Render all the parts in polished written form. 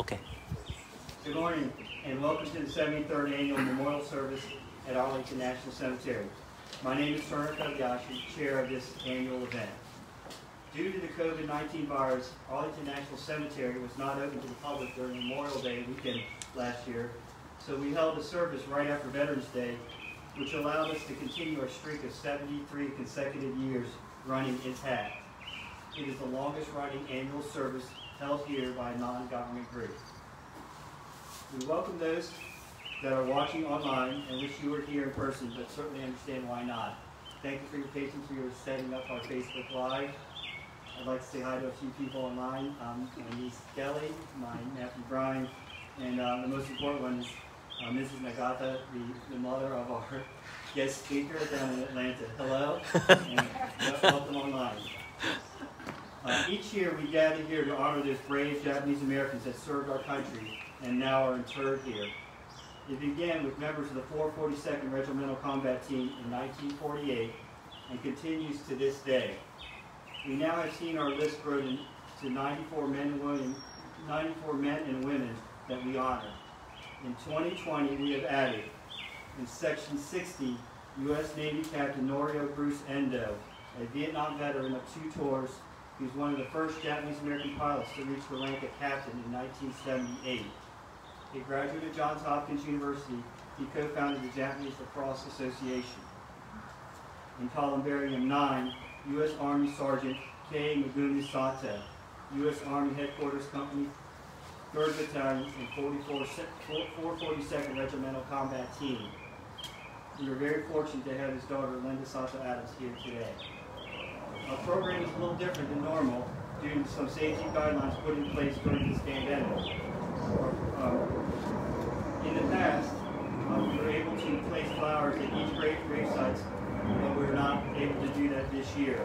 Okay. Good morning, and welcome to the 73rd Annual Memorial Service at Arlington National Cemetery. My name is Turner Kobayashi, chair of this annual event. Due to the COVID-19 virus, Arlington National Cemetery was not open to the public during Memorial Day weekend last year, so we held a service right after Veterans Day, which allowed us to continue our streak of 73 consecutive years running intact. It is the longest running annual service held here by a non-government group. We welcome those that are watching online and wish you were here in person, but certainly understand why not. Thank you for your patience. We were setting up our Facebook Live. I'd like to say hi to a few people online. My niece Kelly, my nephew Brian, and the most important one is Mrs. Nagata, the mother of our guest speaker down in Atlanta. Hello, and welcome online. Each year we gather here to honor those brave Japanese Americans that served our country and now are interred here. It began with members of the 442nd Regimental Combat Team in 1948 and continues to this day. We now have seen our list grow to 94 men and women that we honor. In 2020, we have added, in Section 60, U.S. Navy Captain Norio Bruce Endo, a Vietnam veteran of 2 tours. He was one of the first Japanese-American pilots to reach the rank of captain in 1978. A graduate of Johns Hopkins University, he co-founded the Japanese Lacrosse Association. In Columbarium 9, U.S. Army Sergeant Kei Megumi Sato, U.S. Army Headquarters Company, 3rd Battalion, and 442nd Regimental Combat Team. We are very fortunate to have his daughter, Linda Sato Adams, here today. Our program is a little different than normal due to some safety guidelines put in place during this pandemic. In the past, we were able to place flowers at each grave sites, but we're not able to do that this year.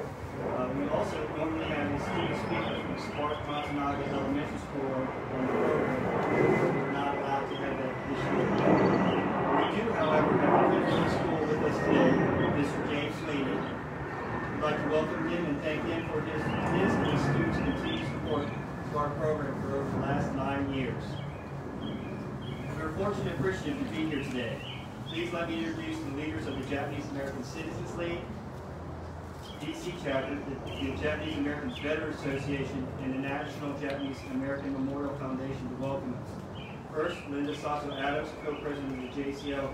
We also normally have a student speaker from Spark Matsunaga Elementary School on the program, but we're not allowed to have that this year. We do, however, have a principal of the school with us today, Mr. James Sweeney. We'd like to welcome him and thank him for his and his students' continued support to our program for over the last 9 years. We're fortunate and appreciative to be here today. Please let me introduce the leaders of the Japanese American Citizens League, DC chapter, the Japanese American Veterans Association, and the National Japanese American Memorial Foundation to welcome us. First, Linda Sato Adams, co-president of the JACL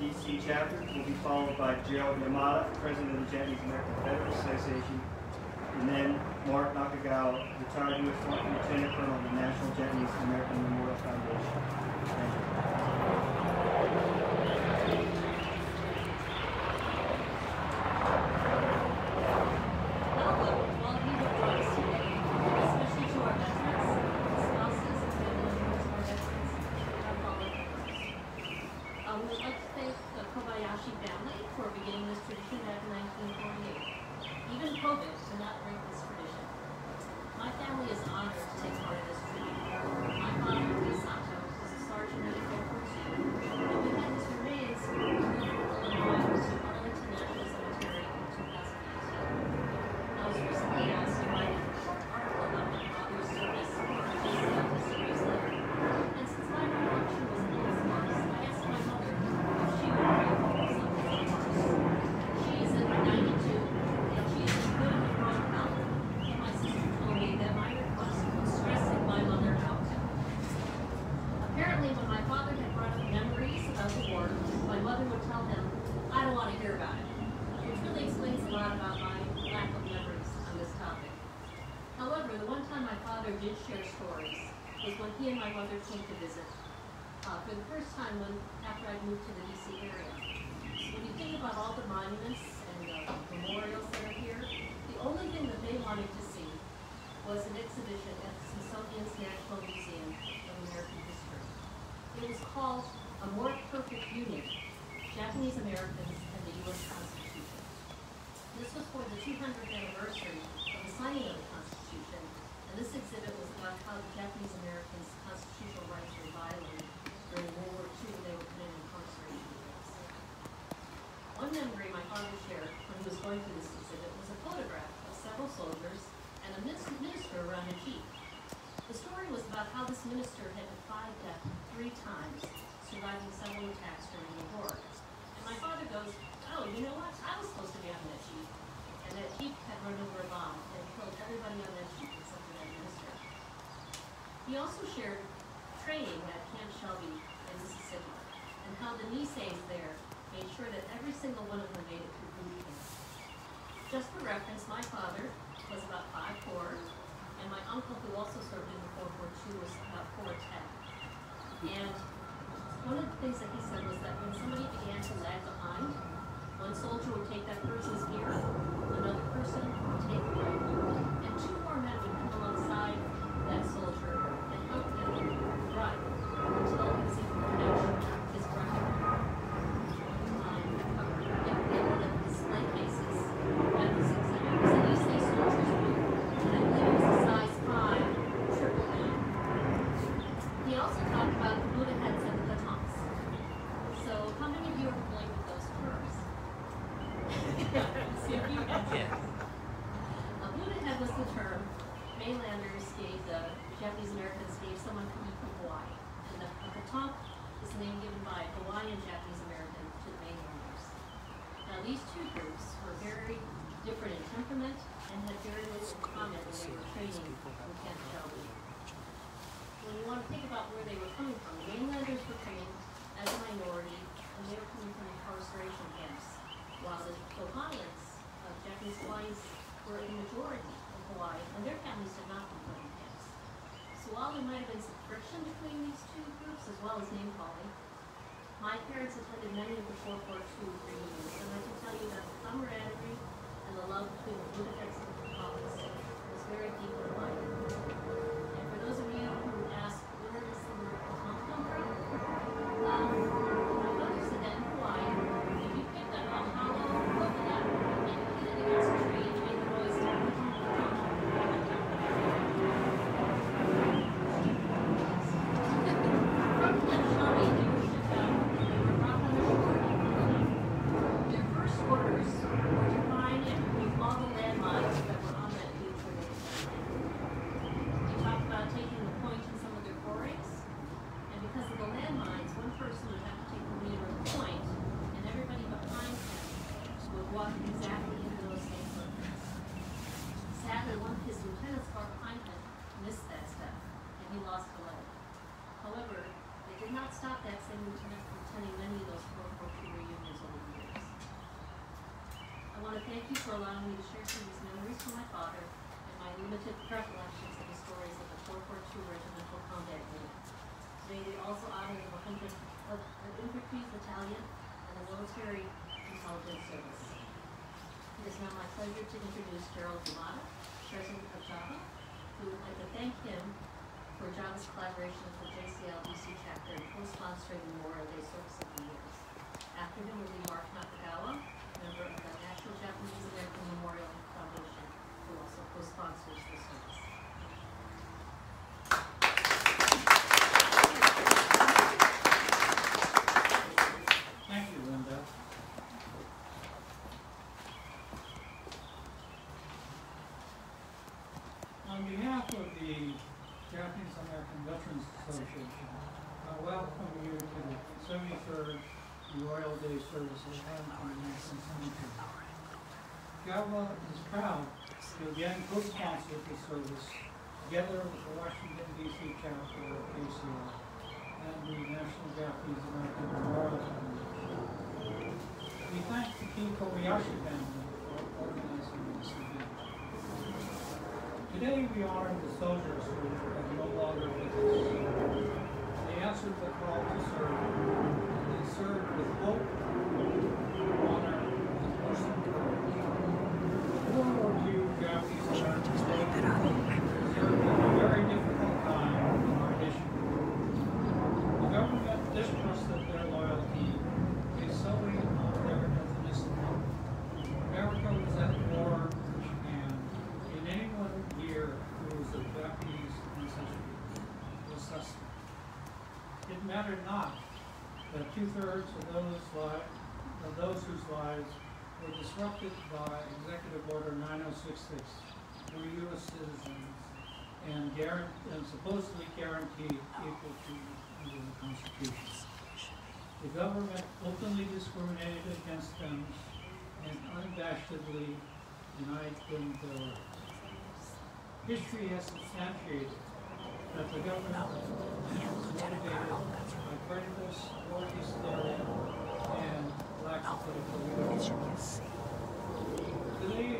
DC chapter, will be followed by Gerald Yamada, president of the Japanese American Veterans Association, and then Mark Nakagawa, retired U.S. Lieutenant Colonel of the National Japanese American Memorial Foundation. Thank you. For the first time after I moved to the DC area. So when you think about all the monuments and memorials that are here, the only thing that they wanted to see was an exhibition at the Smithsonian's National Museum of American History. It was called A More Perfect Union, Japanese Americans and the U.S. Constitution. This was for the 200th anniversary of the signing of the Constitution, and this exhibit was about how the Japanese Americans' constitutional rights were violated during World War II when they were put in incarceration camps. One memory my father shared when he was going through this exhibit was a photograph of several soldiers and a minister around a jeep. The story was about how this minister had defied death 3 times, surviving several attacks during the war. And my father goes, oh, you know what? I was supposed to be on that jeep. And that jeep had run over a bomb and killed everybody on that jeep except for that minister. He also shared training at Camp Shelby in Mississippi, and how the Nisays there made sure that every single one of them made it through boot camp. Just for reference, my father was about 5'4", and my uncle, who also served in World War II, was about 4'10". And one of the things that he said was that when somebody began to lag behind, one soldier would take that person's gear, another person would take the right, and 2 more men would come alongside that soldier and help him run until he was able to catch his breath. If they were the display cases at this exhibit, was an East Bay soldier's boot, and I believe it was a size 5 triple M. He also talked about the Buddha heads and the batons. So how many of you are familiar with those terms? See if you can. A Buddha head was the term mainlanders gave, the Japanese Americans gave someone coming from Hawaii. And the baton is the name given by Hawaiian Japanese American to the mainlanders. Now these 2 groups were very different in temperament and had very little in common when they were training in Camp Shelby. When you want to think about where they were coming from, the mainlanders were trained as a minority, and they were coming from incarceration camps, while the Hawaiians, Japanese Hawaiians, were a majority of Hawaii, and their families did not come from camps. So while there might have been some friction between these 2 groups, as well as name calling, my parents attended many of the World War II reunions, and I can tell you that the camaraderie and the love between the Buddha heads and the Catholics was very deep in life. And for those of you who ask, where does the word baton come from? My mother said that in Hawaii, if you picked up a hollow coconut and you hit it against a tree, it made the noise to from Camp Shelby, they were shipped out. They were brought on the shore in Manila. Their first orders were to find and remove all the landmines that were on that beach where they were. They talked about taking the point in some of their forays, and because of the landmines, one person would have to take the lead or the point, and everybody behind him would walk exactly into those same footprints. Sadly, one of his lieutenants far behind him missed that step, and he lost a leg. However, they did not stop that same lieutenant from attending many of those World War II reunions over the years. I want to thank you for allowing me to share some of these memories from my father and my limited recollections of the stories of the World War II Regimental Combat Unit. Today they also honor the 100th of the Infantry Battalion and the Military Intelligence Service. It is now my pleasure to introduce Gerald Yamada, President of JACL, who would like to thank him for JACL's collaboration with the JACL DC chapter in co-sponsoring the Memorial Day service of the years. After him will be Mark Nakagawa, member of the National Japanese American Memorial Foundation, who also co-sponsors the service. Thank you, Linda. On behalf of the Japanese American Veterans Association, I welcome you to the 73rd Memorial Day service of Jackson Cemetery. JACL is proud to again co-sponsor the service together with the Washington, D.C. chapter of JACL and the National Japanese American Memorial Foundation. We thank the King Kobayashi family for organizing this event. Today we honor the soldiers who are no longer with us. They answered the call to serve, and they served with hope, honor, and personal courage. World War II Japanese Americans served in a very difficult time in our history. The government distrusted their loyalty based solely on their ethnicity. America was at war, and in any one year there was a Japanese ancestry was suspect. It mattered not that 2/3 of those whose lives were disrupted by Executive Order 9066 were U.S. citizens, and supposedly guaranteed equal treatment under the Constitution. The government openly discriminated against them and unabashedly denied them their rights. History has substantiated that the government was motivated by prejudice, war hysteria, and lack of political leadership. Today,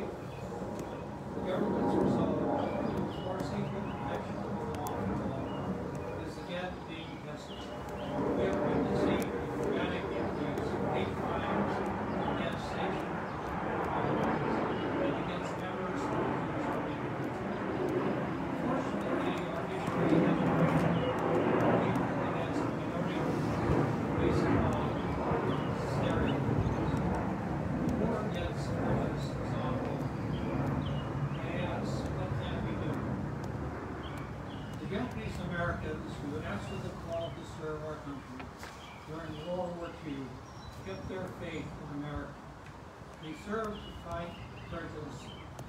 the government's resolve to enforce equal protection of the law and law is again being tested. We are witnessing a dramatic increase in hate crimes against nation and against members of the community. Unfortunately, our history has been against minority based on stereotypes. The war against us is ongoing. What can we do? The Japanese Americans who answered the call to serve our country during World War II kept their faith in America. They served to fight prejudice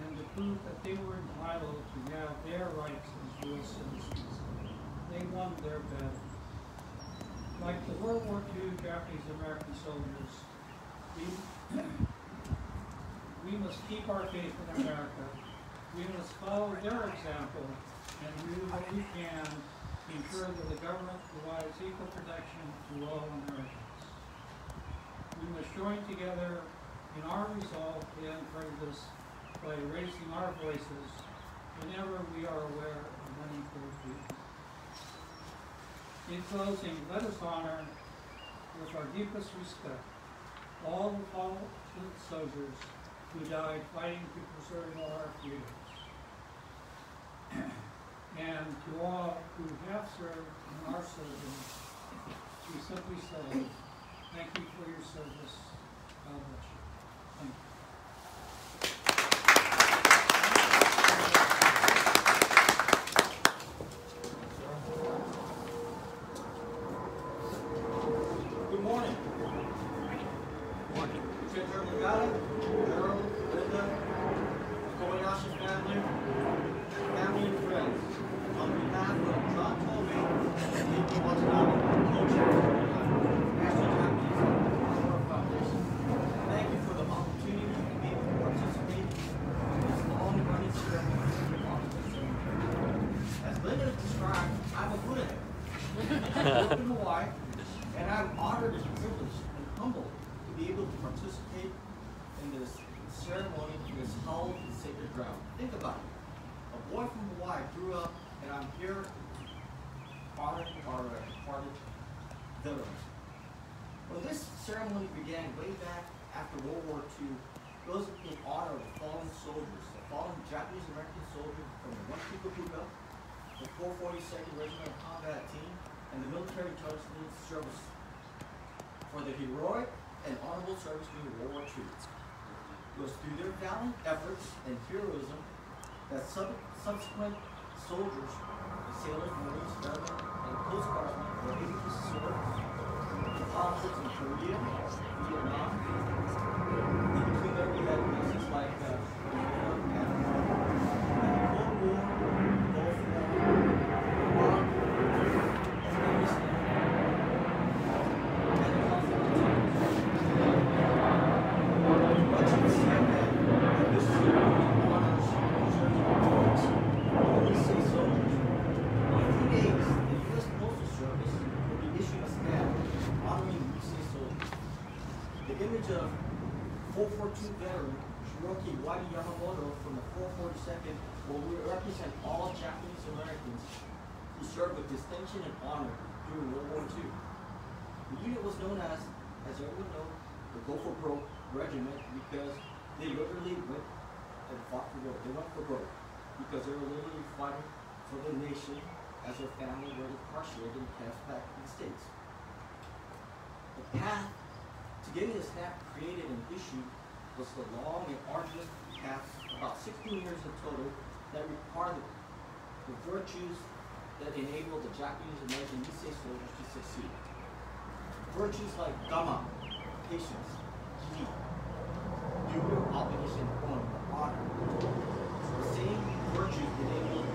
and to prove that they were entitled to have their rights as U.S. citizens. They won their battle. Like the World War II Japanese American soldiers, we must keep our faith in America. We must follow their example and do what we can to ensure that the government provides equal protection to all Americans. We must join together in our resolve to end prejudice by raising our voices whenever we are aware of unequal treatment. In closing, let us honor with our deepest respect all the fallen soldiers who died fighting to preserve our freedoms. And to all who have served and are serving, we simply say, thank you for your service. God bless you. Thank you. Good morning. Morning. Lieutenant Colonel Gerald, Linda, Kobayashi family, and friends. On behalf of John Tobey and Nikki Watanabe, co-chairs of the National Japanese War Foundation, thank you for the opportunity to be able to participate in this long-running ceremony. As Linda described, I'm a Buddha. I live in Hawaii, and I'm honored and privileged and humbled to be able to participate in this ceremony in this hallowed and sacred ground. Think about it. A boy from Hawaii grew up, and I'm here honoring our departed veterans. When this ceremony began way back after World War II, it was in honor of the fallen soldiers, the fallen Japanese American soldiers from the 1 Kikukuka, the 442nd Regiment Combat Team, and the Military Intelligence Service for the heroic and honorable service during World War II. It was through their valiant efforts and heroism that subsequent soldiers, the sailors, Marines, airmen, and Coast Guardsmen were able to serve in conflicts in Korea, Vietnam, in between there we had places like Vietnam and the Cold War, Gulf War, Iraq, Afghanistan, and the conflict in Much is said that this ceremony honors say soldiers. In a few days, the U.S. Postal Service will be issuing a stamp honoring Nisei soldiers. The image of 442 veteran Shiroki Wadi Yamamoto from the 442nd will represent all Japanese Americans who served with distinction and honor during World War II. The unit was known as everyone knows, the Go for Broke Regiment because they literally went and fought for broke. They went for broke because they were literally fighting for the nation as their family were incarcerated and cast back to the States. The path to getting the stamp created and issued was the long and arduous path, about 16 years in total, that required the virtues that enabled the Japanese American Nisei soldiers to succeed. Virtues like Dama, patience, Ji, duty, obligation, honor. The same virtues enabled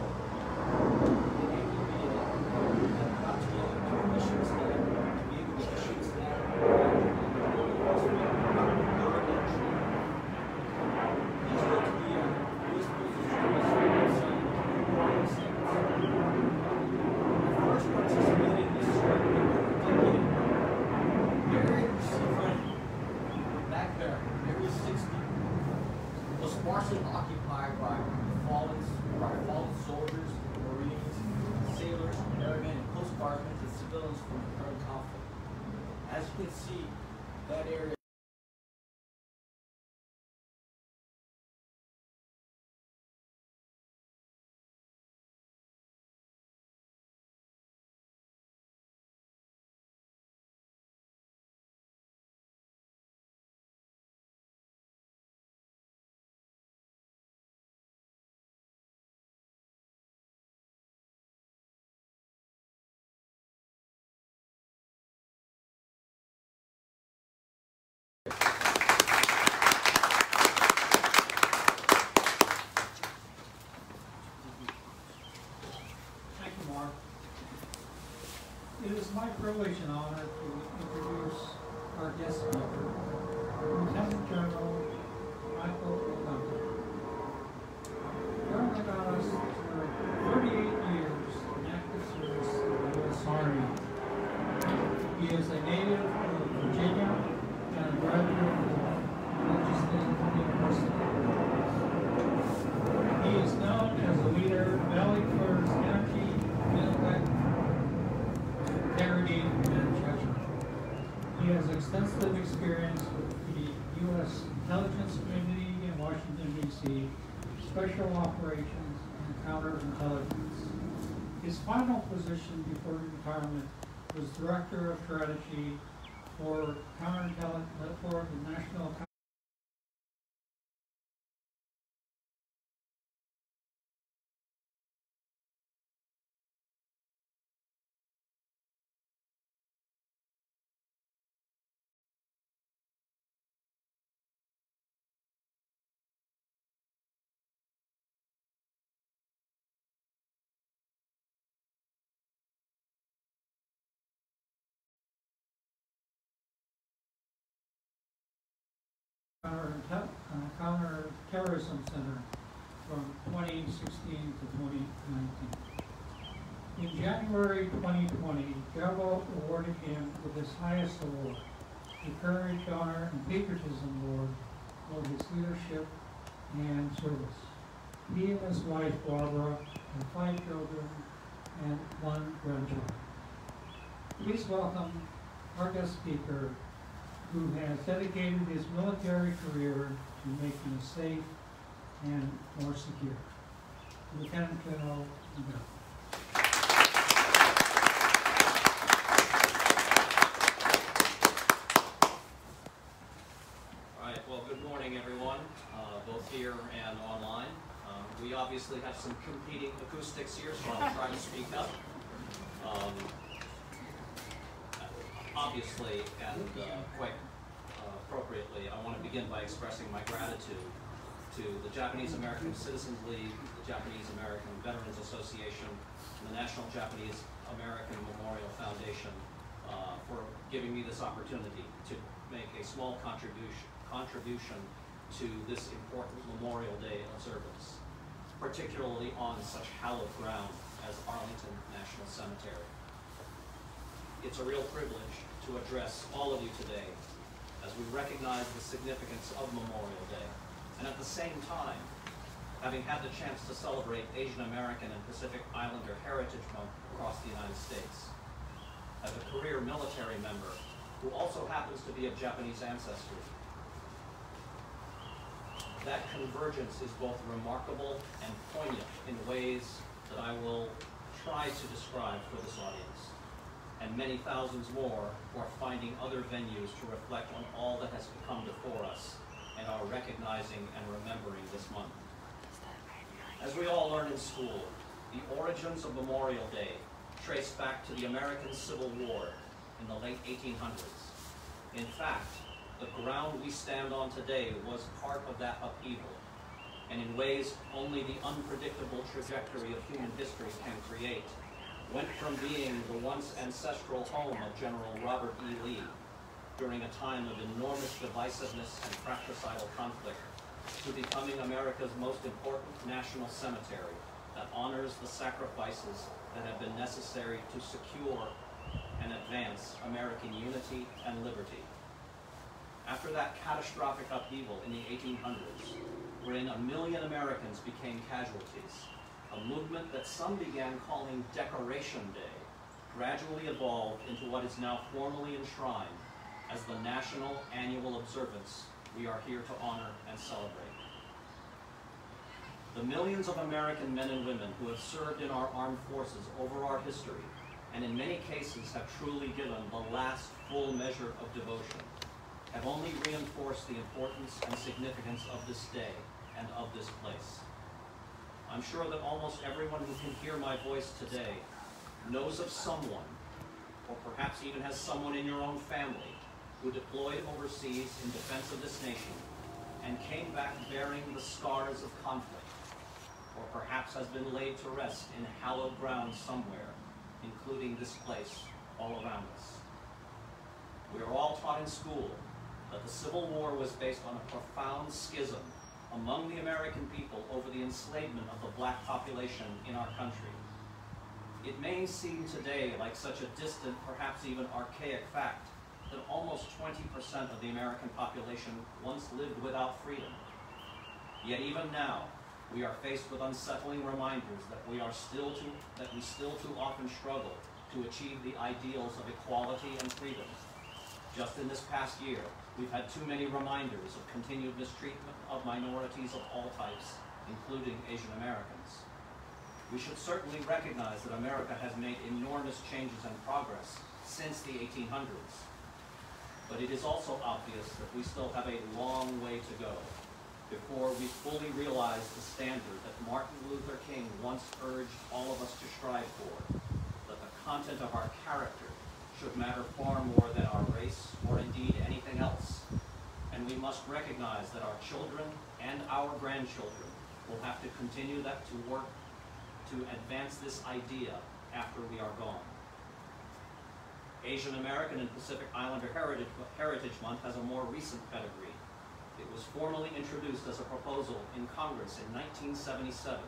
civilians from the current conflict. As you can see, that area Thank you, Mark. It is my privilege and honor to introduce our guest speaker, Lieutenant General Michael O'Connor. Colonel O'Connor served 38 years in active service in the U.S. Army. He is a native of Virginia and a graduate of Legislative University. He is known as a leader valiant for his energy, intellect, integrity, and judgment. He has extensive experience with the U.S. intelligence community in Washington, D.C., special operations, and counterintelligence. His final position before retirement was Director of Strategy for Counterintelligence for the National Counterterrorism Center from 2016 to 2019. In January 2020, JACL awarded him with his highest award, the Courage, Honor, and Patriotism Award for his leadership and service. He and his wife, Barbara, have 5 children and 1 grandchild. Please welcome our guest speaker, who has dedicated his military career to making us safe and more secure. Lieutenant General O'Connor. All right, well, good morning, everyone, both here and online. We obviously have some competing acoustics here, so I'll try to speak up. Obviously, and quite appropriately, I want to begin by expressing my gratitude to the Japanese American Citizens League, the Japanese American Veterans Association, and the National Japanese American Memorial Foundation for giving me this opportunity to make a small contribution to this important Memorial Day observance, particularly on such hallowed ground as Arlington National Cemetery. It's a real privilege to address all of you today as we recognize the significance of Memorial Day, and at the same time, having had the chance to celebrate Asian American and Pacific Islander Heritage Month across the United States. As a career military member who also happens to be of Japanese ancestry, that convergence is both remarkable and poignant in ways that I will try to describe for this audience. And many thousands more who are finding other venues to reflect on all that has come before us and are recognizing and remembering this month. As we all learn in school, the origins of Memorial Day trace back to the American Civil War in the late 1800s. In fact, the ground we stand on today was part of that upheaval, and in ways only the unpredictable trajectory of human history can create, went from being the once ancestral home of General Robert E. Lee during a time of enormous divisiveness and fratricidal conflict to becoming America's most important national cemetery that honors the sacrifices that have been necessary to secure and advance American unity and liberty. After that catastrophic upheaval in the 1800s, wherein 1 million Americans became casualties, a movement that some began calling Decoration Day gradually evolved into what is now formally enshrined as the national annual observance we are here to honor and celebrate. The millions of American men and women who have served in our armed forces over our history, and in many cases have truly given the last full measure of devotion, have only reinforced the importance and significance of this day and of this place. I'm sure that almost everyone who can hear my voice today knows of someone, or perhaps even has someone in your own family, who deployed overseas in defense of this nation and came back bearing the scars of conflict, or perhaps has been laid to rest in hallowed ground somewhere, including this place all around us. We are all taught in school that the Civil War was based on a profound schism among the American people over the enslavement of the black population in our country. It may seem today like such a distant, perhaps even archaic fact, that almost 20% of the American population once lived without freedom. Yet even now, we are faced with unsettling reminders that we still too often struggle to achieve the ideals of equality and freedom. Just in this past year, we've had too many reminders of continued mistreatment of minorities of all types, including Asian Americans. We should certainly recognize that America has made enormous changes and progress since the 1800s. But it is also obvious that we still have a long way to go before we fully realize the standard that Martin Luther King once urged all of us to strive for, that the content of our character should matter far more than our race or indeed anything else. And we must recognize that our children and our grandchildren will have to continue to work to advance this idea after we are gone. Asian American and Pacific Islander Heritage Month has a more recent pedigree. It was formally introduced as a proposal in Congress in 1977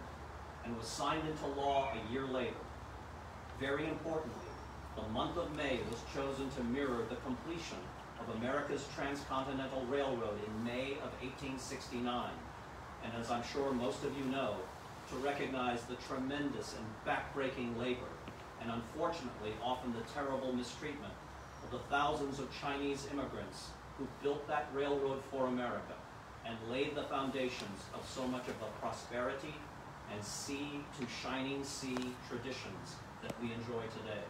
and was signed into law a year later. Very importantly, the month of May was chosen to mirror the completion of America's transcontinental railroad in May of 1869, and as I'm sure most of you know, to recognize the tremendous and backbreaking labor, and unfortunately often the terrible mistreatment of the thousands of Chinese immigrants who built that railroad for America and laid the foundations of so much of the prosperity and sea to shining sea traditions that we enjoy today.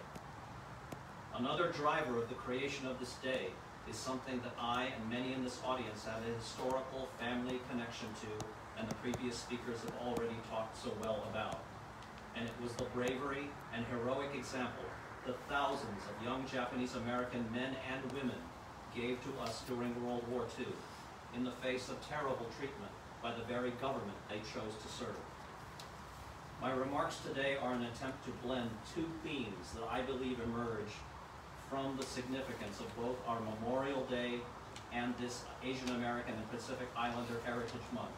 Another driver of the creation of this day is something that I and many in this audience have a historical family connection to, and the previous speakers have already talked so well about. And it was the bravery and heroic example that thousands of young Japanese American men and women gave to us during World War II in the face of terrible treatment by the very government they chose to serve. My remarks today are an attempt to blend two themes that I believe emerge from the significance of both our Memorial Day and this Asian American and Pacific Islander Heritage Month.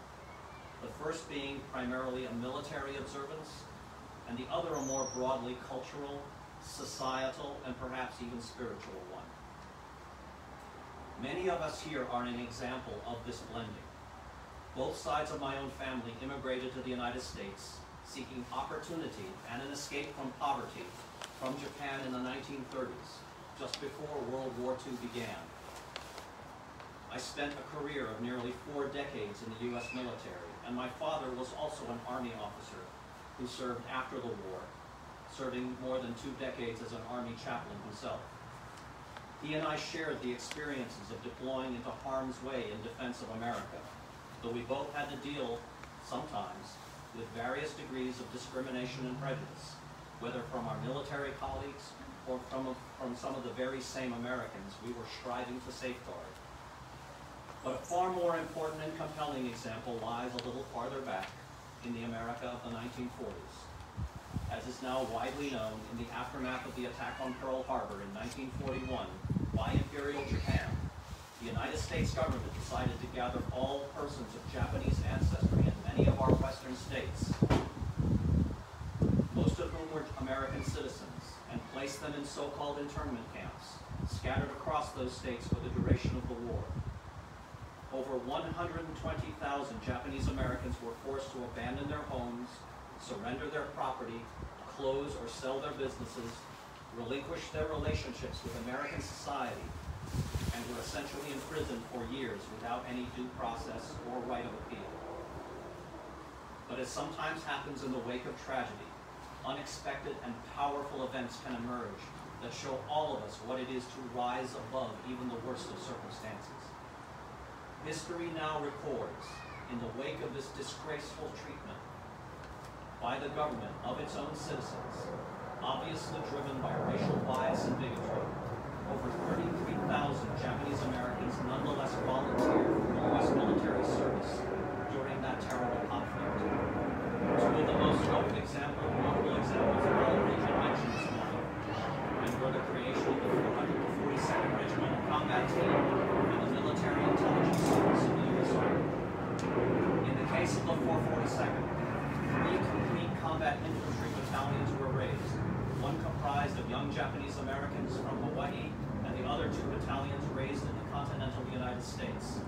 The first being primarily a military observance, and the other a more broadly cultural, societal, and perhaps even spiritual one. Many of us here are an example of this blending. Both sides of my own family immigrated to the United States, seeking opportunity and an escape from poverty from Japan in the 1930s, just before World War II began. I spent a career of nearly 4 decades in the U.S. military, and my father was also an Army officer who served after the war, serving more than 2 decades as an Army chaplain himself. He and I shared the experiences of deploying into harm's way in defense of America, though we both had to deal, sometimes, with various degrees of discrimination and prejudice, whether from our military colleagues or from some of the very same Americans we were striving to safeguard. But a far more important and compelling example lies a little farther back in the America of the 1940s. As is now widely known, in the aftermath of the attack on Pearl Harbor in 1941 by Imperial Japan, the United States government decided to gather all persons of Japanese ancestry in many of our western states, most of whom were American citizens, and place them in so-called internment camps, scattered across those states for the duration of the war. Over 120,000 Japanese Americans were forced to abandon their homes, surrender their property, close or sell their businesses, relinquished their relationships with American society, and were essentially imprisoned for years without any due process or right of appeal. But as sometimes happens in the wake of tragedy, unexpected and powerful events can emerge that show all of us what it is to rise above even the worst of circumstances. History now records, in the wake of this disgraceful treatment by the government of its own citizens, obviously driven by racial bias and bigotry, over 33,000 Japanese Americans nonetheless volunteered for U.S. military service during that terrible conflict. Two of the most notable examples of all region mentioned this morning, and were the creation of the 442nd Regimental Combat Team and the Military Intelligence Service of the U.S. Army. In the case of the 442nd, 3 complete combat infantry battalions were raised, one comprised of young Japanese Americans from Hawaii, and the other 2 battalions raised in the continental United States,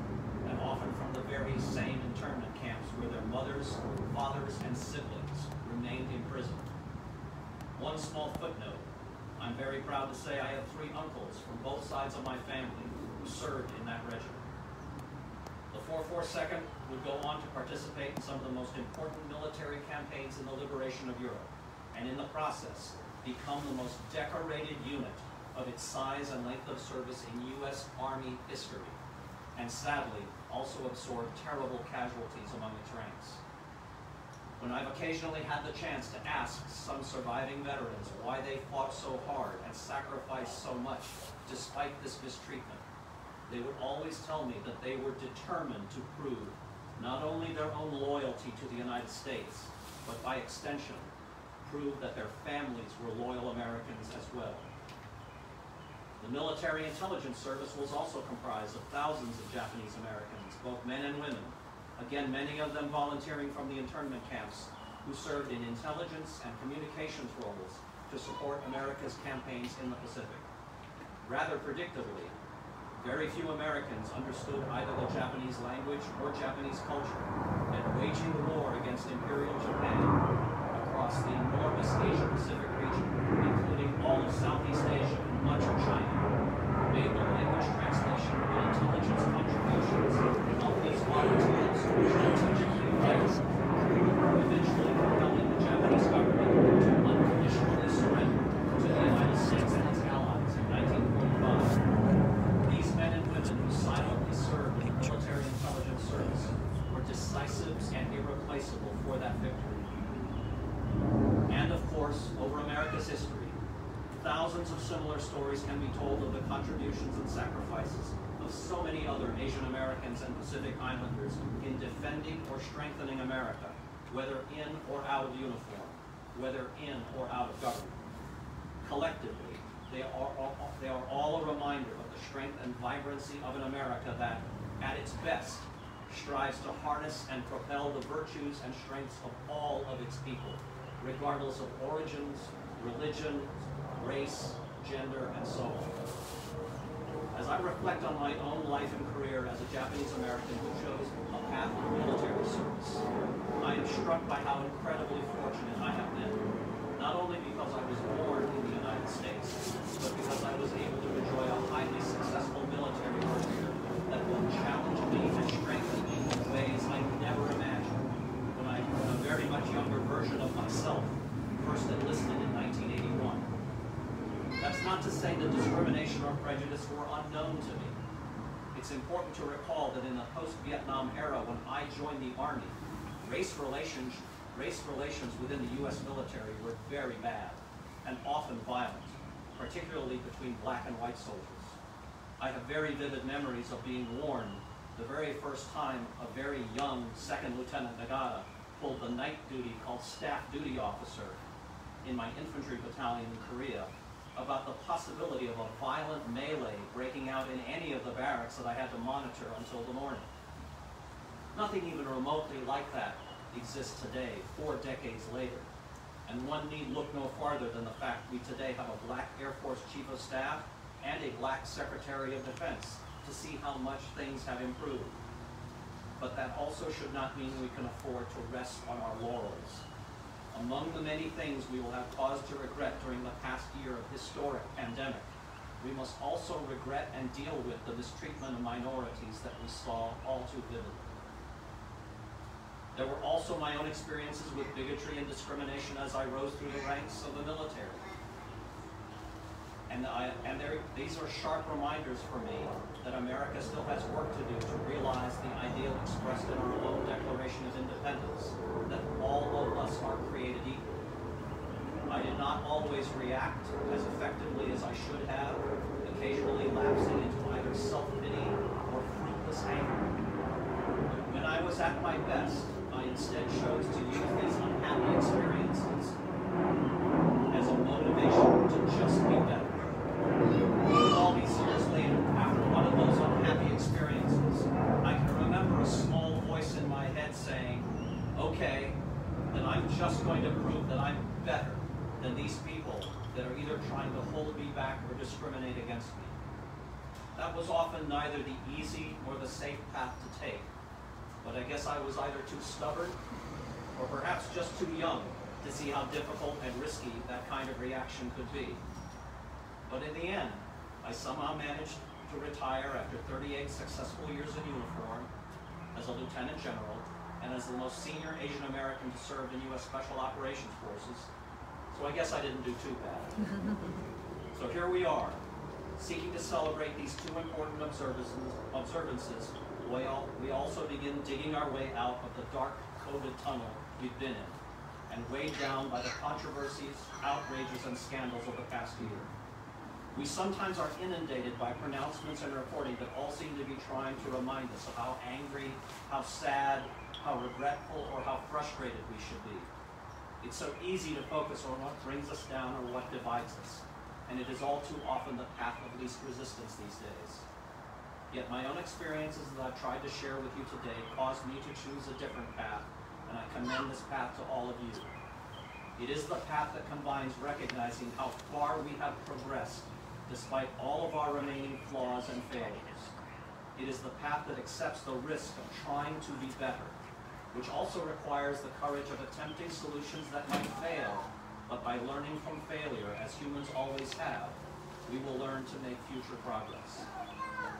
and often from the very same internment camps where their mothers, fathers, and siblings remained imprisoned. One small footnote: I'm very proud to say I have 3 uncles from both sides of my family who served in that regiment. The 442nd would go on to participate in some of the most important military campaigns in the liberation of Europe, and in the process, become the most decorated unit of its size and length of service in U.S. Army history, and sadly, also absorbed terrible casualties among its ranks. When I've occasionally had the chance to ask some surviving veterans why they fought so hard and sacrificed so much despite this mistreatment, they would always tell me that they were determined to prove not only their own loyalty to the United States, but by extension, prove that their families were loyal Americans as well. The Military Intelligence Service was also comprised of thousands of Japanese Americans, both men and women, again many of them volunteering from the internment camps, who served in intelligence and communications roles to support America's campaigns in the Pacific. Rather predictably, very few Americans understood either the Japanese language or Japanese culture, and waging the war against Imperial Japan across the enormous Asia-Pacific region, including all of Southeast Asia and much of China, made the language translation and intelligence contributions of these volunteers strategically vital, eventually compelling the Japanese government to unconditionally surrender to the United States and its allies in 1945. These men and women who silently served in the military intelligence service were decisive and irreplaceable for that victory. And of course, over America's history, thousands of similar stories can be told of the contributions and sacrifices of so many other Asian Americans and Pacific Islanders in defending or strengthening America, whether in or out of uniform, whether in or out of government. Collectively, they are all a reminder of the strength and vibrancy of an America that, at its best, strives to harness and propel the virtues and strengths of all of its people, regardless of origins, religion, race, gender, and so on. As I reflect on my own life and career as a Japanese American who chose a path of military service, I am struck by how incredibly fortunate I have been, not only because I was born in the United States, but because I was able to enjoy a highly successful military career that will challenge me and strengthen me in ways I never imagined when I, a very much younger version of myself, first enlisted in 1981. That's not to say that discrimination or prejudice were unknown to me. It's important to recall that in the post-Vietnam era, when I joined the Army, race relations within the U.S. military were very bad and often violent, particularly between black and white soldiers. I have very vivid memories of being warned the very first time a very young 2nd Lieutenant Nagata pulled the night duty called Staff Duty Officer in my infantry battalion in Korea about the possibility of a violent melee breaking out in any of the barracks that I had to monitor until the morning. Nothing even remotely like that exists today, 4 decades later. And one need look no farther than the fact we today have a black Air Force Chief of Staff and a black Secretary of Defense to see how much things have improved. But that also should not mean we can afford to rest on our laurels. Among the many things we will have cause to regret during the past year of historic pandemic, we must also regret and deal with the mistreatment of minorities that we saw all too vividly. There were also my own experiences with bigotry and discrimination as I rose through the ranks of the military. These are sharp reminders for me that America still has work to do to realize the ideal expressed in our own Declaration of Independence, that all of us are created equal. I did not always react as effectively as I should have, occasionally lapsing into either self-pity or fruitless anger. When I was at my best, I instead chose to use these unhappy experiences as a motivation to just be better. All these years later, after one of those unhappy experiences, I can remember a small voice in my head saying, okay, then I'm just going to prove that I'm better than these people that are either trying to hold me back or discriminate against me. That was often neither the easy nor the safe path to take, but I guess I was either too stubborn or perhaps just too young to see how difficult and risky that kind of reaction could be. But in the end, I somehow managed to retire after 38 successful years in uniform as a lieutenant general and as the most senior Asian American to serve in U.S. Special Operations Forces. So I guess I didn't do too bad. So here we are, seeking to celebrate these two important observances. We also begin digging our way out of the dark COVID tunnel we've been in and weighed down by the controversies, outrages, and scandals of the past year. We sometimes are inundated by pronouncements and reporting that all seem to be trying to remind us of how angry, how sad, how regretful, or how frustrated we should be. It's so easy to focus on what brings us down or what divides us, and it is all too often the path of least resistance these days. Yet my own experiences that I've tried to share with you today caused me to choose a different path, and I commend this path to all of you. It is the path that combines recognizing how far we have progressed despite all of our remaining flaws and failures. It is the path that accepts the risk of trying to be better, which also requires the courage of attempting solutions that might fail, but by learning from failure, as humans always have, we will learn to make future progress.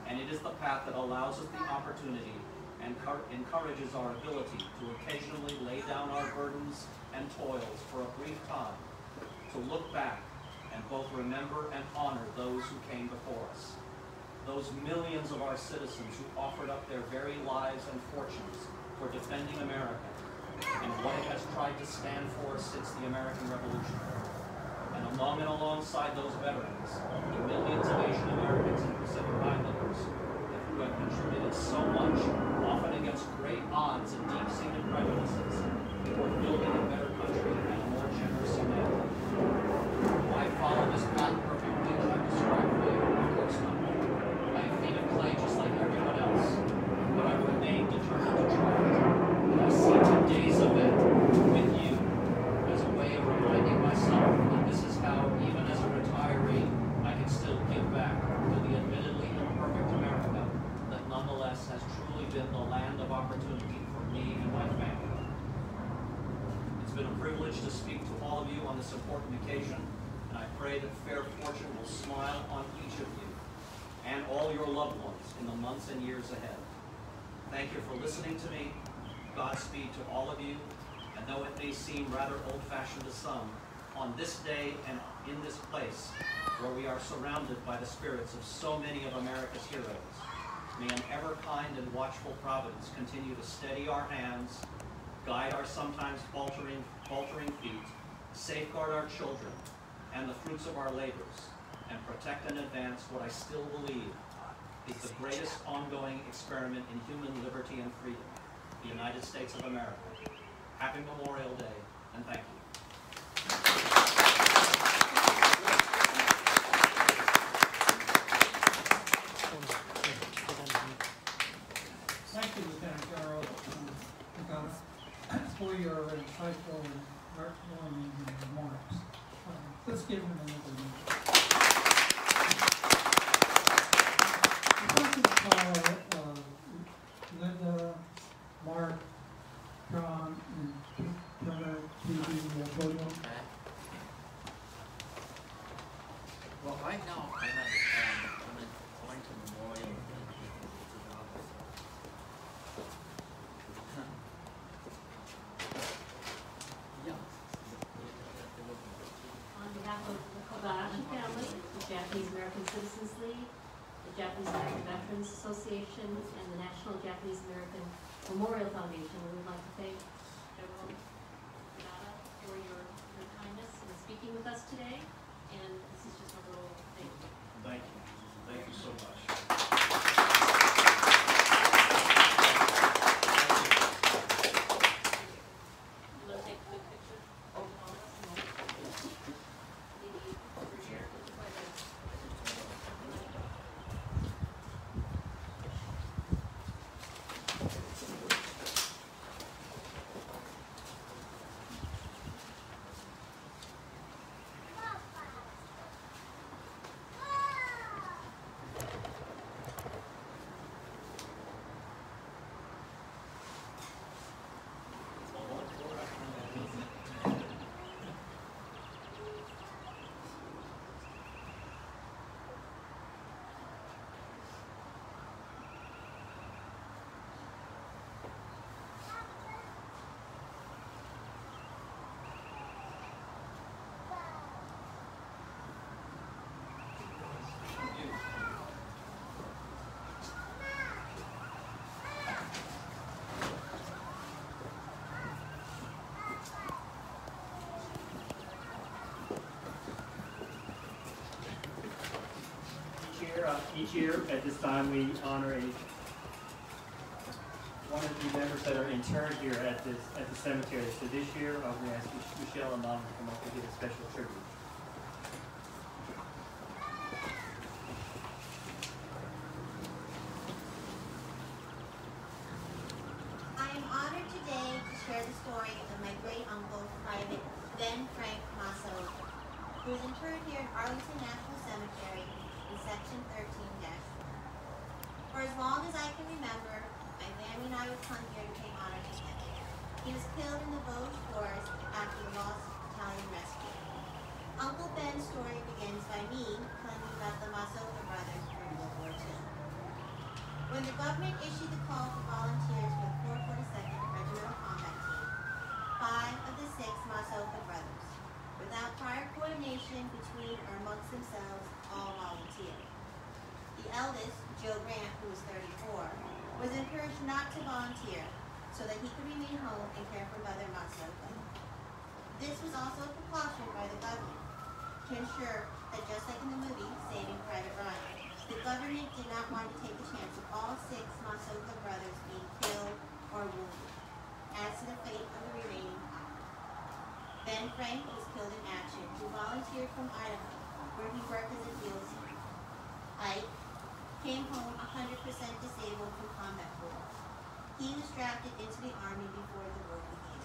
And it is the path that allows us the opportunity and encourages our ability to occasionally lay down our burdens and toils for a brief time, to look back and both remember and honor those who came before us, those millions of our citizens who offered up their very lives and fortunes for defending America and what it has tried to stand for since the American Revolution. And among and alongside those veterans, the millions of Asian Americans and Pacific Islanders who have contributed so much, often against great odds and deep-seated prejudices, toward building a better country and a more generous humanity. Do I follow this path perfectly that I've described for you? Of course not. I have feet of clay just like everyone else, but I remain determined to try it. And I see today's event with you as a way of reminding myself that this is how, even as a retiree, I can still give back to the admittedly imperfect America that nonetheless has truly been the land of opportunity for me and my family. It's been a privilege to speak to all of you on this important occasion, and I pray that fair fortune will smile on each of you and all your loved ones in the months and years ahead. Thank you for listening to me. Godspeed to all of you, and though it may seem rather old-fashioned to some, on this day and in this place, where we are surrounded by the spirits of so many of America's heroes, may an ever-kind and watchful providence continue to steady our hands, guide our sometimes faltering feet, safeguard our children and the fruits of our labors, and protect and advance what I still believe is the greatest ongoing experiment in human liberty and freedom, the United States of America. Happy Memorial Day, and thank you. Thank you, Lieutenant General, for your insightful and heartwarming remarks. Let's give him another minute. The person call Linda, Mark, John, and Turner to the Well, right now, I'm at Wellington Memorial in Chicago. Yeah. On behalf of the Kobayashi family, the Japanese American Citizens League, the Japanese American Veterans Association, and the National Japanese American Memorial Foundation, we would like to thank General Yada for your kindness in speaking with us today, and this is just a little thing. Thank you. Thank you so much. You want to take a quick picture? Oh, maybe over here. Each year at this time we honor one of the members that are interred here at the cemetery. So this year we're going to ask Michelle and Mom to come up and give a special tribute. I am honored today to share the story of my great uncle, Private Ben Frank Masso, who is interred here in Arlington National Cemetery in Section 13-4. For as long as I can remember, my family and I would come here to pay honor to him. He was killed in the Vosges Forest after the Lost Battalion rescue. Uncle Ben's story begins by me telling you about the Massota brothers during World War II. When the government issued the call for volunteers for the 442nd Regimental Combat Team, 5 of the 6 Massota brothers, without prior coordination between or amongst themselves, all volunteered. The eldest, Joe Grant, who was 34, was encouraged not to volunteer so that he could remain home and care for Mother Massota. This was also a precaution by the government to ensure that, just like in the movie Saving Private Ryan, the government did not want to take the chance of all 6 Massota brothers being killed or wounded. As to the fate of the remaining 5, Ben Frank was killed in action, who volunteered from Idaho, where he worked as a field steward. Ike came home 100% disabled from combat wounds. He was drafted into the Army before the war began.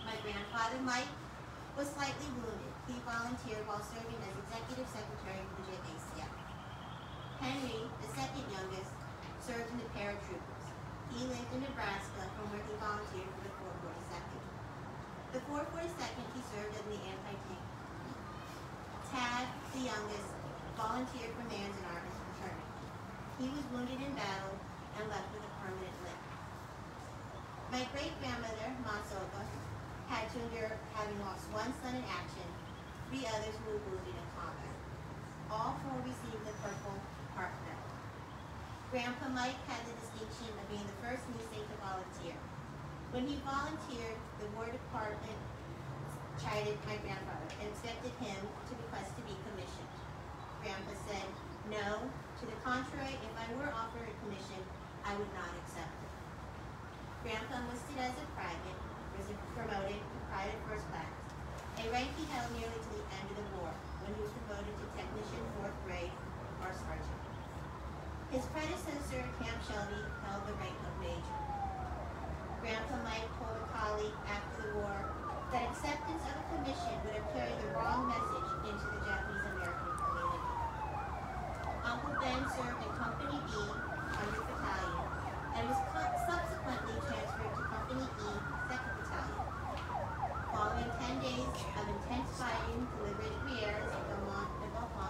My grandfather, Mike, was slightly wounded. He volunteered while serving as Executive Secretary of the JACL. Henry, the second youngest, served in the paratroopers. He lived in Nebraska, from where he volunteered for the 442nd. The 442nd, he served in the anti-tank. Tad, the youngest, volunteered for Manzanar as fraternity. He was wounded in battle and left with a permanent limp. My great-grandmother, Masoba, had to endure having lost 1 son in action, 3 others who were wounded in combat. All 4 received the Purple Heart Medal. Grandpa Mike had the distinction of being the first New State to volunteer. When he volunteered, the War Department chided my grandfather and expected him to request to be commissioned. Grandpa said, no, to the contrary, if I were offered a commission, I would not accept it. Grandpa enlisted as a private, was promoted to private first class, a rank he held nearly to the end of the war, when he was promoted to technician 4th grade or sergeant. His predecessor, Camp Shelby, held the rank of major. Grandpa Mike told a colleague after the war that acceptance of a commission would have carried the wrong message into the Japanese American community. Uncle Ben served in Company B, 100th Battalion, and was subsequently transferred to Company E, 2nd Battalion. Following 10 days of intense fighting, delivered at Rieres, Belmont, and Belfont,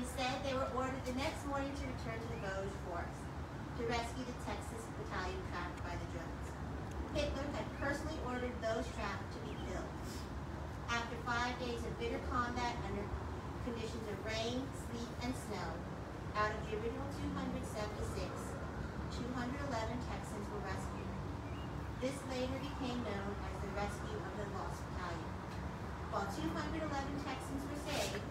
Instead, they were ordered the next morning to return to the Vosges Forest to rescue the Texas battalion trapped by the Germans. Hitler had personally ordered those trapped to be killed. After 5 days of bitter combat under conditions of rain, sleet, and snow, out of the original 276, 211 Texans were rescued. This later became known as the Rescue of the Lost Battalion. While 211 Texans were saved,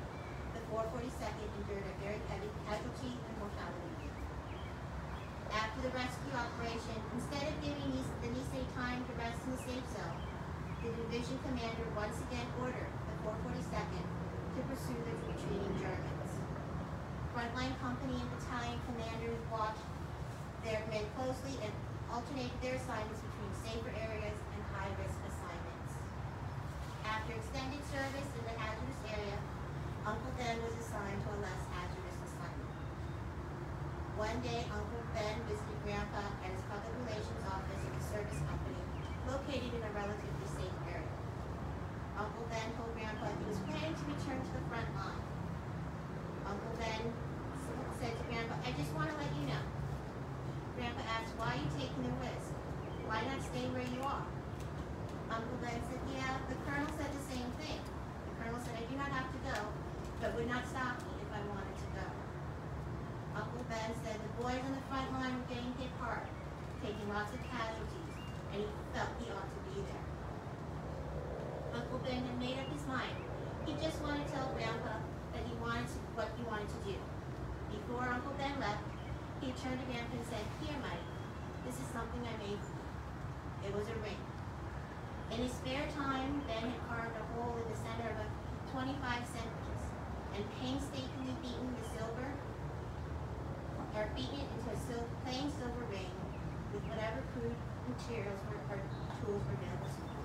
the 442nd endured a very heavy casualty and mortality. After the rescue operation, instead of giving the Nisei time to rest in the safe zone, the division commander once again ordered the 442nd to pursue the retreating Germans. Frontline company and battalion commanders watched their men closely and alternated their assignments between safer areas and high-risk assignments. After extended service in the hazardous area, Uncle Ben was assigned to a less hazardous assignment. One day, Uncle Ben visited Grandpa at his public relations office at the service company, located in a relatively safe area. Uncle Ben told Grandpa he was planning to return to the front line. Uncle Ben said to Grandpa, "I just want to let you know." Grandpa asked, "Why are you taking the risk? Why not stay where you are?" Uncle Ben said, "Yeah, the Colonel said the same thing. The Colonel said I do not have to go, but would not stop me if I wanted to go." Uncle Ben said the boys on the front line were getting hit hard, taking lots of casualties, and he felt he ought to be there. Uncle Ben had made up his mind. He just wanted to tell Grandpa that what he wanted to do. Before Uncle Ben left, he turned to Grandpa and said, "Here, Mike, this is something I made for you." It was a ring. In his spare time, Ben had carved a hole in the center of a 25-cent piece and painstakingly beaten it into a plain silver ring with whatever crude materials or tools were available to him.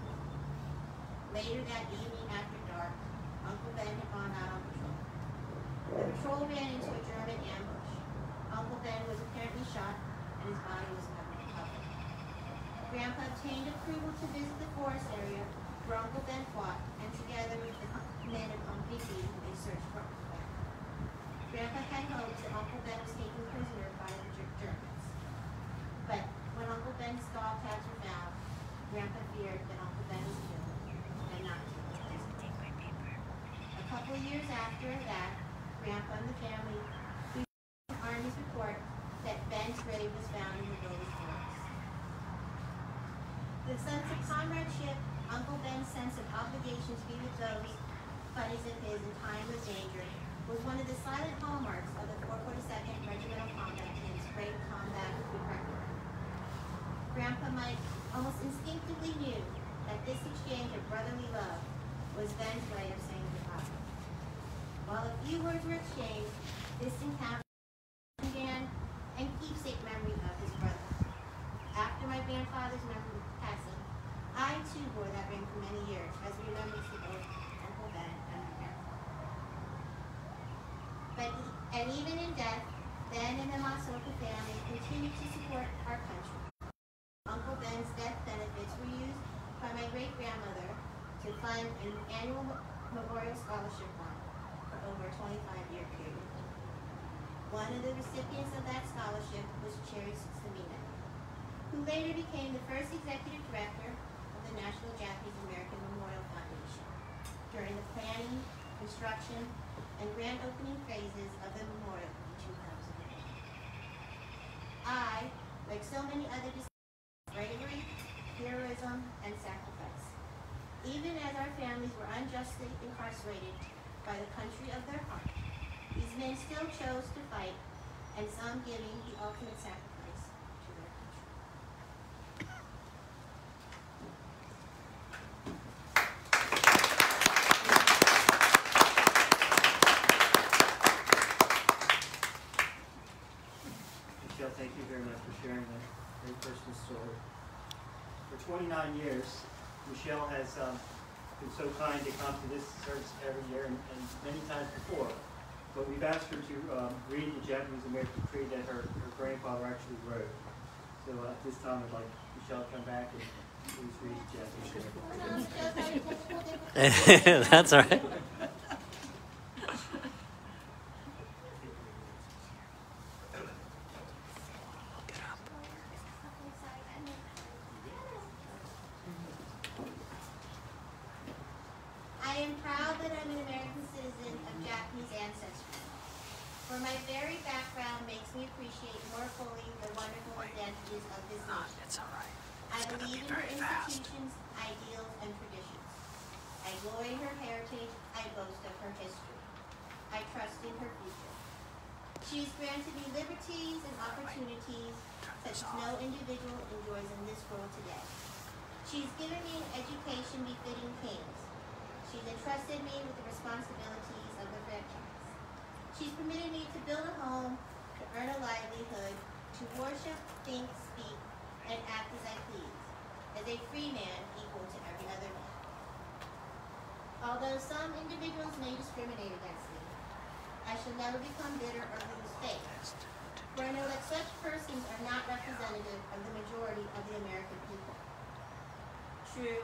Later that evening after dark, Uncle Ben had gone out on patrol. The patrol ran into a German ambush. Uncle Ben was apparently shot and his body was never recovered. Grandpa obtained approval to visit the forest area where Uncle Ben fought, and together with the men of Company B, they searched for Uncle Ben. Grandpa had hopes that Uncle Ben was taken prisoner by the Germans. But when Uncle Ben's dog tags were found, Grandpa feared that Uncle Ben was killed and not taken prisoner. A couple of years after that, Grandpa and the family received the Army's report that Ben's grave was found in the village forest. The sense of comradeship, Uncle Ben's sense of obligation to be with those buddies of his in time of danger, was one of the silent hallmarks of the 442nd Regimental Combat Team's great combat record. Grandpa Mike almost instinctively knew that this exchange of brotherly love was Ben's way of saying goodbye. While a few words were exchanged, this encounter began and keepsake memory of his brother. After my grandfather's passing, I too wore that ring for many years as we remembered to both Uncle Ben and my grandfather. And even in death, Ben and the Masoka family continued to support our country. Uncle Ben's death benefits were used by my great-grandmother to fund an annual memorial scholarship fund for over a 25-year period. One of the recipients of that scholarship was Cherry Samina, who later became the first executive director of the National Japanese American Memorial Foundation during the planning, construction, and grand opening phases of the memorial in 2008. I, like so many other bravery, heroism, and sacrifice. Even as our families were unjustly incarcerated by the country of their heart, these men still chose to fight, and some giving the ultimate sacrifice to their country. Michelle, thank you very much for sharing that very personal story. For 29 years, Michelle has been so kind to come to this service every year and many times before. But we've asked her to read the Japanese American Creed that her grandfather actually wrote. So at this time, I'd like Michelle to come back and please read the Japanese Creed. That's all right. Japanese ancestry. For my very background makes me appreciate more fully the wonderful advantages of this nation. It's all right. I believe in her institutions, ideals, and traditions. I glory in her heritage. I boast of her history. I trust in her future. She has granted me liberties and opportunities such as no individual enjoys in this world today. She's given me an education befitting kings. She's entrusted me with the responsibilities of the franchise. She's permitted me to build a home, to earn a livelihood, to worship, think, speak, and act as I please, as a free man equal to every other man. Although some individuals may discriminate against me, I shall never become bitter or lose faith, for I know that such persons are not representative of the majority of the American people. True,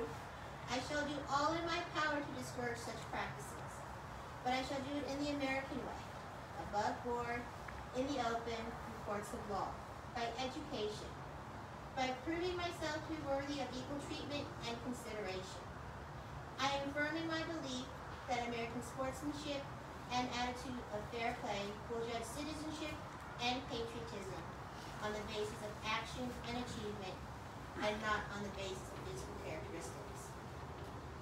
I shall do all in my power to discourage such practices, but I shall do it in the American way, above board, in the open, in courts of law, by education, by proving myself to be worthy of equal treatment and consideration. I am firm in my belief that American sportsmanship and attitude of fair play will judge citizenship and patriotism on the basis of action and achievement and not on the basis of physical characteristics.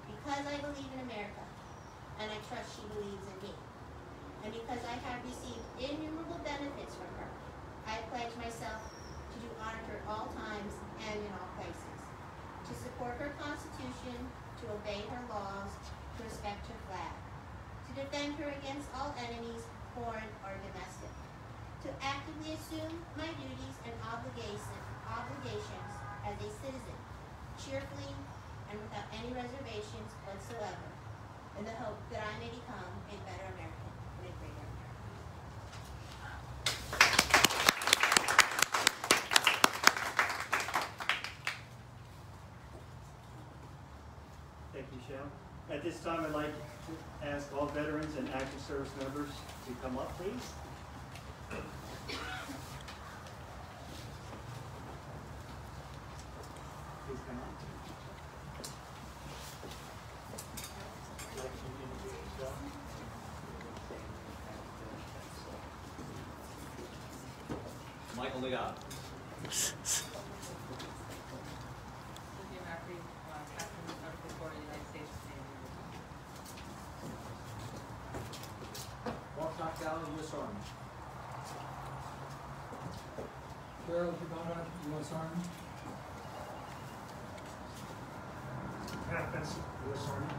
Because I believe in America, and I trust she believes in me, and because I have received innumerable benefits from her, I pledge myself to do honor to her at all times and in all places, to support her Constitution, to obey her laws, to respect her flag, to defend her against all enemies, foreign or domestic, to actively assume my duties and obligations as a citizen, cheerfully and without any reservations whatsoever, in the hope that I may become a better American and a greater American. Thank you, Michelle. At this time, I'd like to ask all veterans and active service members to come up, please. Please come up. Would you like to introduce yourself? Michael Leon. Cynthia Macri, Captain of Medical Corps of the United States Navy. Mark Knockdown, U.S. Army. Gerald Hibana, U.S. Army. Pat Benson, U.S. Army.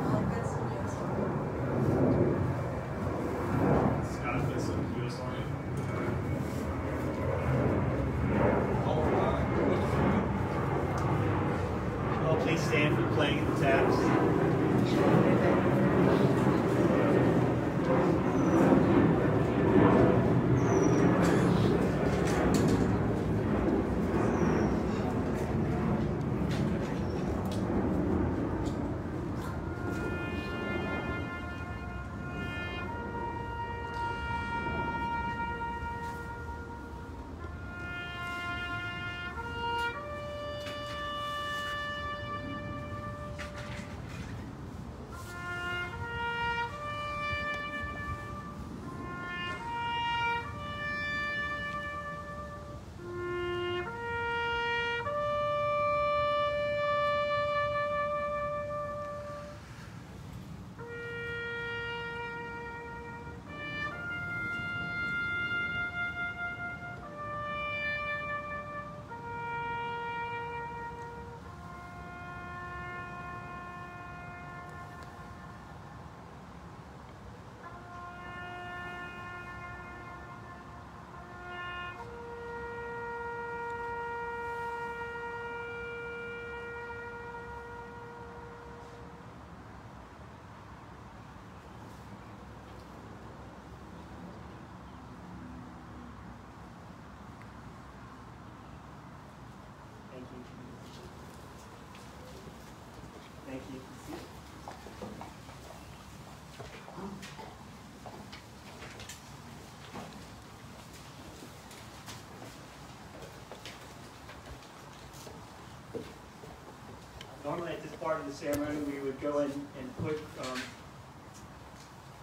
Molly Benson, U.S. Army. Scott Benson, U.S. Army. Well, please stand for playing of the taps. Thank you. Normally at this part of the ceremony, we would go in and put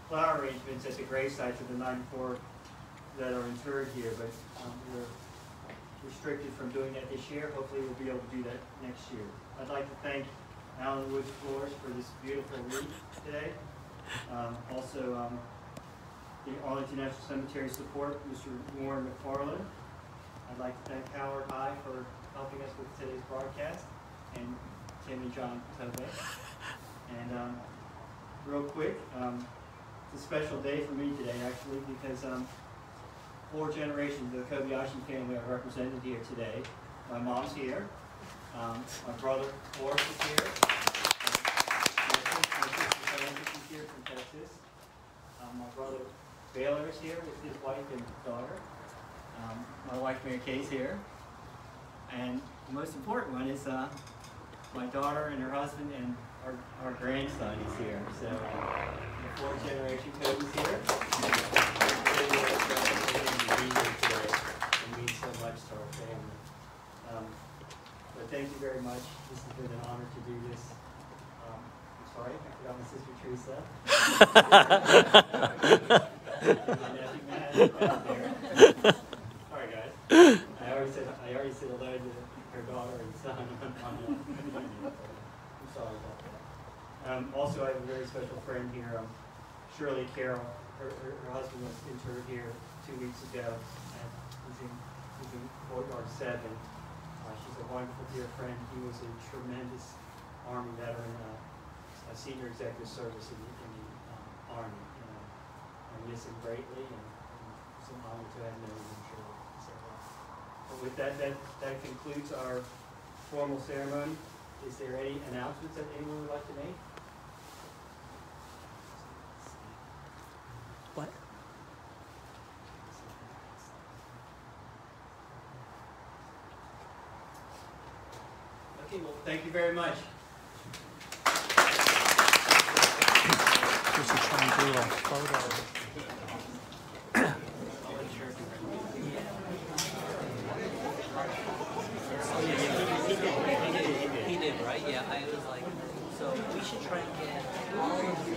flower arrangements at the grave sites of the 94 that are interred here, but we're restricted from doing that this year. Hopefully we'll be able to do that next year. I'd like to thank Alan Woods Floors for this beautiful wreath today. Also, the Arlington National Cemetery support, Mr. Warren McFarland. I'd like to thank Howard High for helping us with today's broadcast, and Tim and John Tobe. And real quick, it's a special day for me today, actually, because 4 generations of the Kobayashi family are represented here today. My mom's here. My brother, Forrest, is here. My sister, Francis, is here from Texas. My brother, Baylor, is here with his wife and daughter. My wife, Mary Kay's here. And the most important one is my daughter and her husband and our grandson is here. So the 4th generation Kobe's here. It means so much to our family. But thank you very much. This has been an honor to do this. I'm sorry, I forgot my sister Teresa. My nephew Matt is right there. Sorry guys. I already said hello to her daughter and son on the I'm sorry about that. Also, I have a very special friend here, Shirley Carroll. Her husband was interred here 2 weeks ago. And he's in Courtyard 7. She's a wonderful dear friend. He was a tremendous Army veteran, a senior executive service in the Army. I miss him greatly, and it's an honor to have known him, Shirley. So, but with that concludes our formal ceremony. Is there any announcements that anyone would like to make? What? Okay, well, thank you very much. We should try and do a photo. He did, right? Yeah, I was like, so we should try and get all of